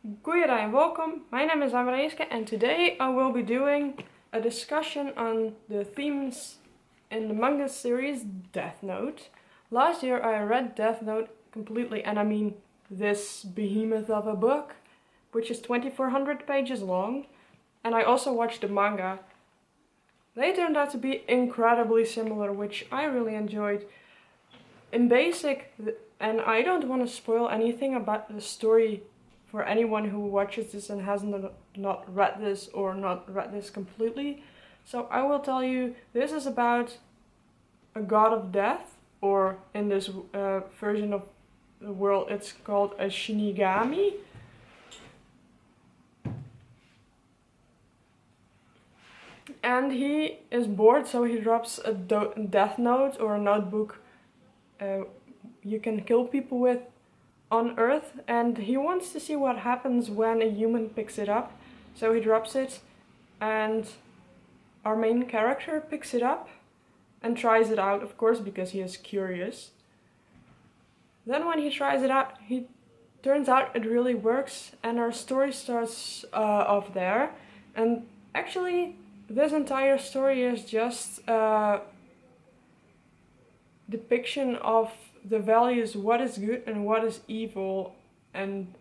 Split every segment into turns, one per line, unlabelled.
Goeiedag and welcome. My name is Amareiske and today I will be doing a discussion on the themes in the manga series Death Note. Last year I read Death Note completely, and I mean this behemoth of a book, which is 2400 pages long, and I also watched the manga. They turned out to be incredibly similar, which I really enjoyed. In basic, and I don't want to spoil anything about the story for anyone who watches this and hasn't not read this or not read this completely. So I will tell you, this is about a god of death, or in this version of the world it's called a Shinigami. And he is bored, so he drops a death note or a notebook you can kill people with on Earth, and he wants to see what happens when a human picks it up. So he drops it, and our main character picks it up and tries it out, of course, because he is curious. Then when he tries it out, he turns out it really works, and our story starts off there. And actually, this entire story is just a depiction of the values, what is good and what is evil, and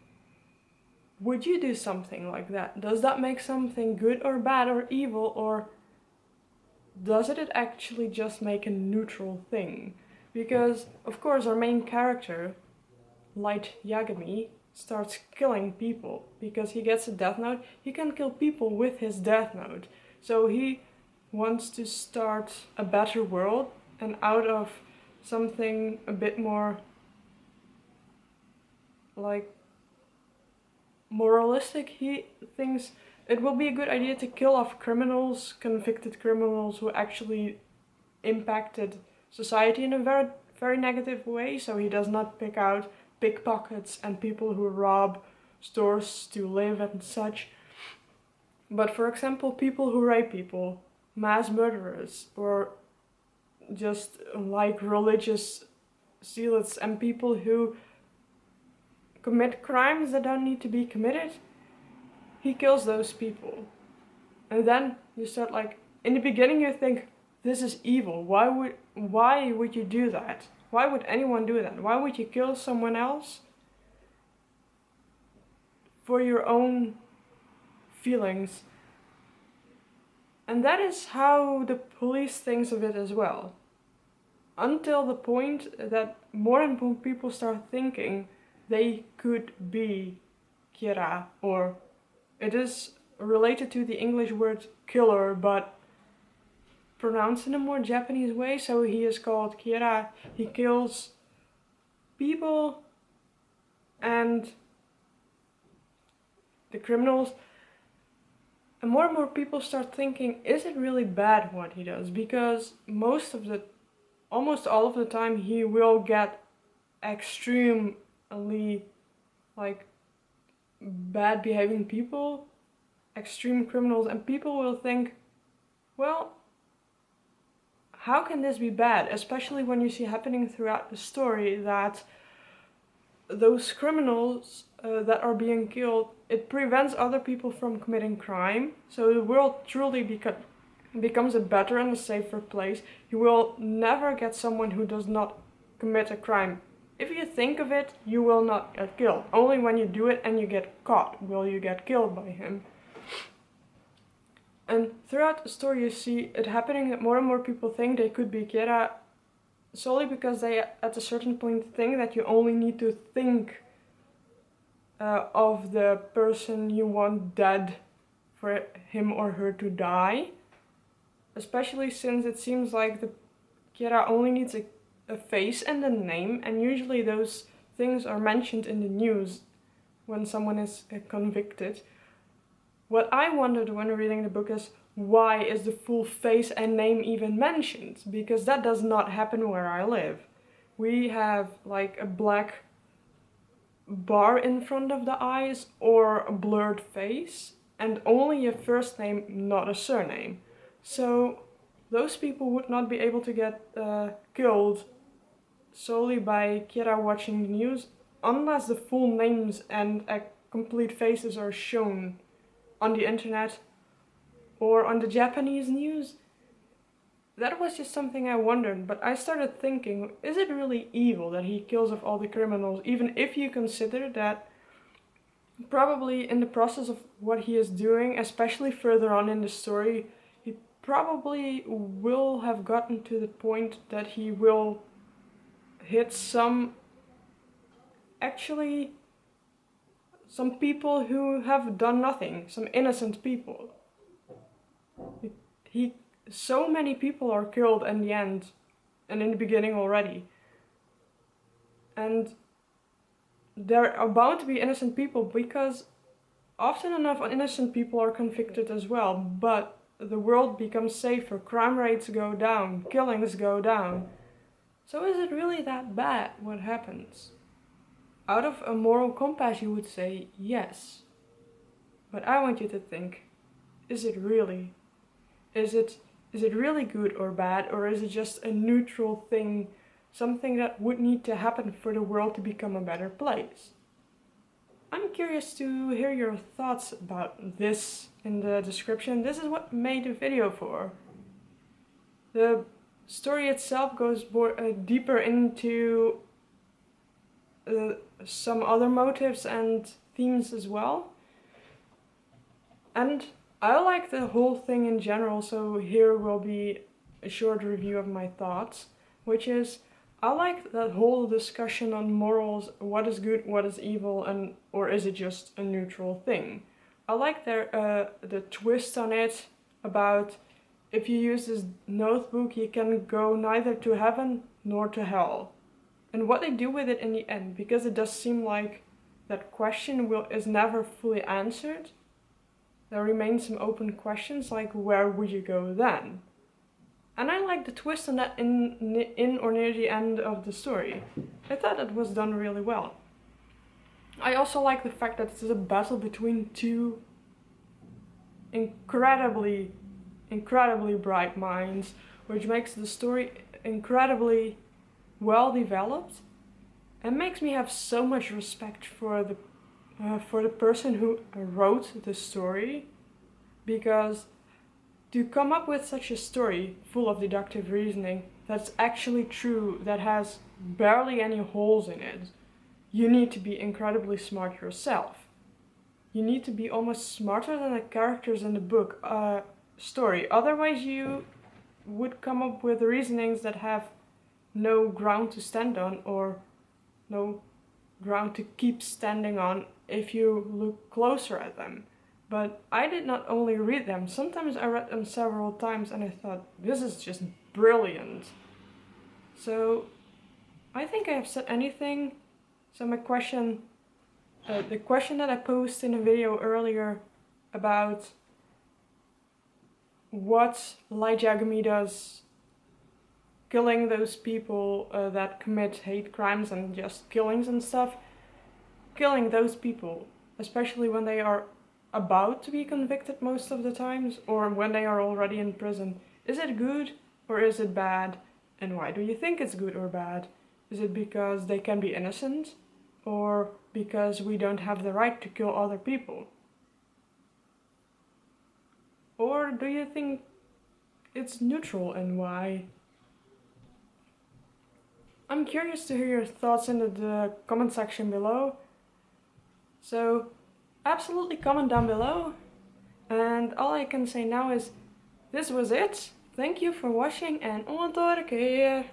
would you do something like that? Does that make something good or bad or evil, or does it actually just make a neutral thing? Because, of course, our main character, Light Yagami, starts killing people because he gets a death note. He can kill people with his death note. So he wants to start a better world, and out of something a bit more like moralistic, he thinks it will be a good idea to kill off criminals, convicted criminals who actually impacted society in a very, very negative way. So he does not pick out pickpockets and people who rob stores to live and such. But for example, people who rape people, mass murderers, or just like religious zealots and people who commit crimes that don't need to be committed, he kills those people. And then you start like, in the beginning you think, this is evil, why would you do that? Why would anyone do that? Why would you kill someone else for your own feelings? And that is how the police thinks of it as well. Until the point that more and more people start thinking they could be Kira, or it is related to the English word killer, but pronounced in a more Japanese way, so he is called Kira. He kills people and the criminals. And more people start thinking, is it really bad what he does? Because almost all of the time he will get extremely like bad behaving people, extreme criminals, and people will think, well, how can this be bad? Especially when you see happening throughout the story that those criminals that are being killed, it prevents other people from committing crime. So the world truly becomes a better and a safer place. You will never get someone who does not commit a crime. If you think of it, you will not get killed. Only when you do it and you get caught will you get killed by him. And throughout the story you see it happening that more and more people think they could be Kira, solely because they at a certain point think that you only need to think of the person you want dead for him or her to die. Especially since it seems like the Kira only needs a face and a name, and usually those things are mentioned in the news when someone is convicted. What I wondered when reading the book is, why is the full face and name even mentioned? Because that does not happen where I live. We have like a black bar in front of the eyes or a blurred face, and only a first name, not a surname. So those people would not be able to get killed solely by Kira watching the news, unless the full names and complete faces are shown on the internet or on the Japanese news. That was just something I wondered, but I started thinking, is it really evil that he kills off all the criminals, even if you consider that probably in the process of what he is doing, especially further on in the story, he probably will have gotten to the point that he will hit some people who have done nothing, some innocent people. So many people are killed in the end and in the beginning already. And there are bound to be innocent people because often enough innocent people are convicted as well, but the world becomes safer, crime rates go down, killings go down. So is it really that bad what happens? Out of a moral compass you would say yes. But I want you to think, is it really? Is it really good or bad, or is it just a neutral thing, something that would need to happen for the world to become a better place? I'm curious to hear your thoughts about this in the description. This is what made the video for. The story itself goes more, deeper into some other motives and themes as well. And I like the whole thing in general, so here will be a short review of my thoughts, which is, I like that whole discussion on morals, what is good, what is evil, and or is it just a neutral thing. I like the twist on it about if you use this notebook you can go neither to heaven nor to hell. And what they do with it in the end, because it does seem like that question is never fully answered. There remain some open questions like where would you go then? And I like the twist on that in or near the end of the story. I thought it was done really well. I also like the fact that it's a battle between two incredibly bright minds, which makes the story incredibly well developed and makes me have so much respect for the person who wrote the story, because to come up with such a story full of deductive reasoning that's actually true, that has barely any holes in it, you need to be incredibly smart yourself. You need to be almost smarter than the characters in the book story. Otherwise you would come up with reasonings that have no ground to stand on, or no ground to keep standing on if you look closer at them. But I did not only read them, sometimes I read them several times and I thought, this is just brilliant. So I think I have said anything. So my question, the question that I posed in a video earlier about what Light Yagami does, killing those people that commit hate crimes and just killings and stuff, killing those people, especially when they are about to be convicted most of the times, or when they are already in prison, is it good or is it bad? And why do you think it's good or bad? Is it because they can be innocent, or because we don't have the right to kill other people? Or do you think it's neutral, and why? I'm curious to hear your thoughts in the comment section below. So absolutely comment down below. And all I can say now is, this was it. Thank you for watching and on to the keer.